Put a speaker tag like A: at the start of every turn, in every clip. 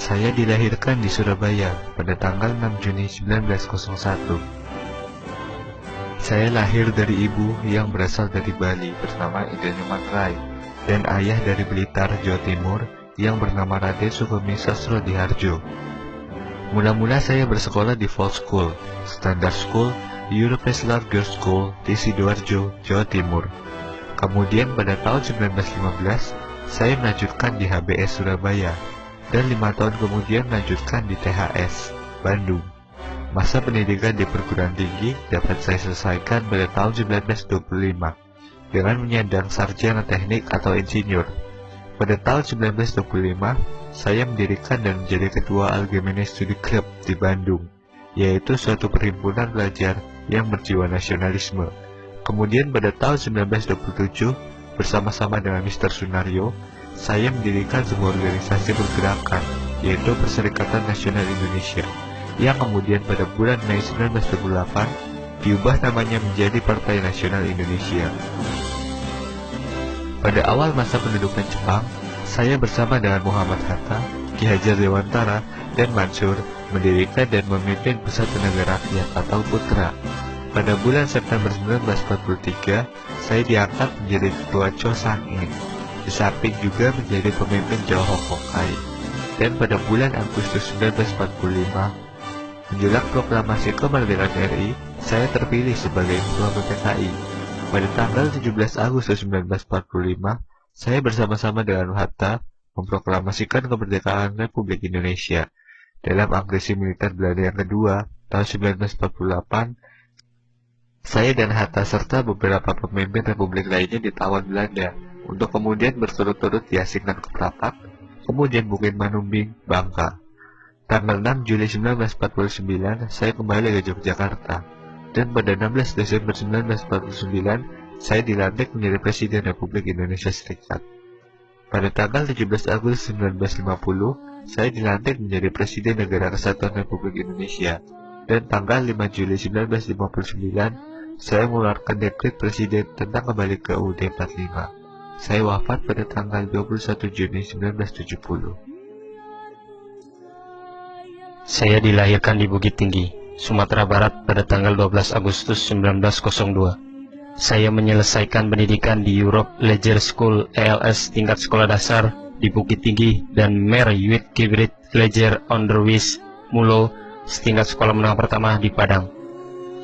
A: Saya dilahirkan di Surabaya pada tanggal 6 Juni 1901. Saya lahir dari ibu yang berasal dari Bali bernama Indranyuman Rai dan ayah dari Blitar, Jawa Timur yang bernama Raden Sukemi Sastro Diharjo. Mula-mula saya bersekolah di Fall School, Standard School, European Girls School di Sidoarjo, Jawa Timur. Kemudian pada tahun 1915, saya melanjutkan di HBS Surabaya dan 5 tahun kemudian melanjutkan di THS, Bandung. Masa pendidikan di perguruan tinggi dapat saya selesaikan pada tahun 1925 dengan menyandang sarjana teknik atau insinyur. Pada tahun 1925, saya mendirikan dan menjadi ketua Algemene Studi Club di Bandung, yaitu suatu perhimpunan pelajar yang berjiwa nasionalisme. Kemudian pada tahun 1927, bersama-sama dengan Mr. Sunario, saya mendirikan sebuah organisasi pergerakan, yaitu Perserikatan Nasional Indonesia, yang kemudian pada bulan Mei 1928 diubah namanya menjadi Partai Nasional Indonesia. Pada awal masa pendudukan Jepang, saya bersama dengan Muhammad Hatta, Ki Hajar Dewantara, dan Mansur mendirikan dan memimpin Pusat Tenaga Rakyat atau PUTRA. Pada bulan September 1943, saya diangkat menjadi Ketua Chosangi, di samping juga menjadi pemimpin Jawa Hokkaido. Dan pada bulan Agustus 1945, menjelang proklamasi kemerdekaan RI, saya terpilih sebagai Ketua PPKI. Pada tanggal 17 Agustus 1945, saya bersama-sama dengan Hatta memproklamasikan kemerdekaan Republik Indonesia. Dalam agresi militer Belanda yang kedua, tahun 1948, saya dan Hatta serta beberapa pemimpin republik lainnya ditawan Belanda untuk kemudian berturut-turut diasingkan ke Prapat, kemudian Bukit Manumbing, Bangka. Tanggal 6 Juli 1949, saya kembali ke Yogyakarta, dan pada 16 Desember 1949, saya dilantik menjadi Presiden Republik Indonesia Serikat. Pada tanggal 17 Agustus 1950, saya dilantik menjadi Presiden Negara Kesatuan Republik Indonesia, dan tanggal 5 Juli 1959, saya mengeluarkan dekret Presiden tentang kembali ke UUD 45. Saya wafat pada tanggal 21 Juni 1970.
B: Saya dilahirkan di Bukit Tinggi, Sumatera Barat pada tanggal 12 Agustus 1902. Saya menyelesaikan pendidikan di Europe Leisure School ELS tingkat sekolah dasar di Bukit Tinggi dan Mer Youth Kibrit Leisure Onderwijs Mulo setingkat sekolah menengah pertama di Padang.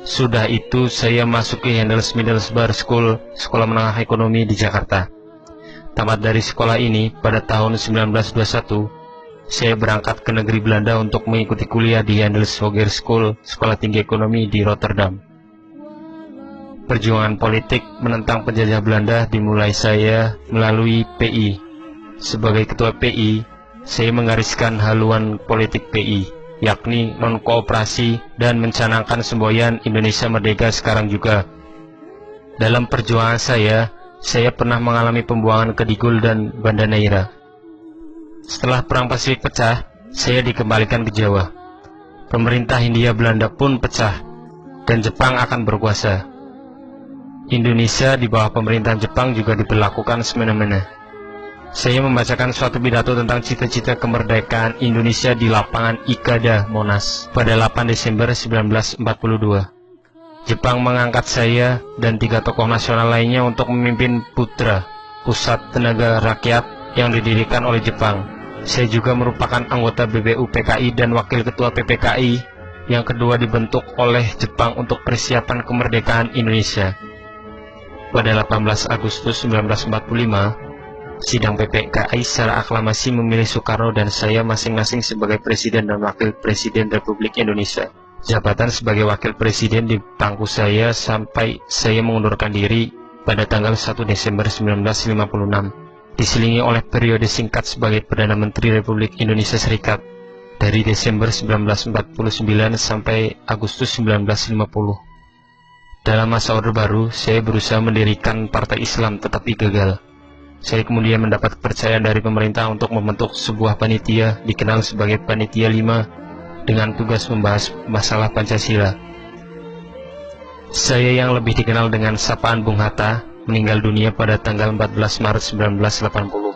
B: Sudah itu saya masuk ke Hendels Middlesbrough School, sekolah menengah ekonomi di Jakarta. Tamat dari sekolah ini pada tahun 1921, saya berangkat ke negeri Belanda untuk mengikuti kuliah di Hendels Hoger School, sekolah tinggi ekonomi di Rotterdam. Perjuangan politik menentang penjajah Belanda dimulai saya melalui PI. Sebagai ketua PI, saya menggariskan haluan politik PI, yakni non-kooperasi dan mencanangkan semboyan Indonesia Merdeka sekarang juga. Dalam perjuangan saya pernah mengalami pembuangan ke Digul dan Banda Neira. Setelah Perang Pasifik pecah, saya dikembalikan ke Jawa. Pemerintah Hindia Belanda pun pecah, dan Jepang akan berkuasa. Indonesia di bawah pemerintahan Jepang juga diberlakukan semena-mena. Saya membacakan suatu pidato tentang cita-cita kemerdekaan Indonesia di lapangan Ikada, Monas, pada 8 Desember 1942. Jepang mengangkat saya dan 3 tokoh nasional lainnya untuk memimpin PUTRA, Pusat Tenaga Rakyat yang didirikan oleh Jepang. Saya juga merupakan anggota BBU PKI dan wakil ketua PPKI yang kedua dibentuk oleh Jepang untuk persiapan kemerdekaan Indonesia. Pada 18 Agustus 1945, sidang PPKI secara aklamasi memilih Soekarno dan saya masing-masing sebagai Presiden dan Wakil Presiden Republik Indonesia. Jabatan sebagai Wakil Presiden dipangku saya sampai saya mengundurkan diri pada tanggal 1 Desember 1956, diselingi oleh periode singkat sebagai Perdana Menteri Republik Indonesia Serikat dari Desember 1949 sampai Agustus 1950. Dalam masa Orde Baru, saya berusaha mendirikan Partai Islam tetapi gagal. Saya kemudian mendapat kepercayaan dari pemerintah untuk membentuk sebuah panitia dikenal sebagai Panitia 5 dengan tugas membahas masalah Pancasila. Saya yang lebih dikenal dengan sapaan Bung Hatta meninggal dunia pada tanggal 14 Maret 1980.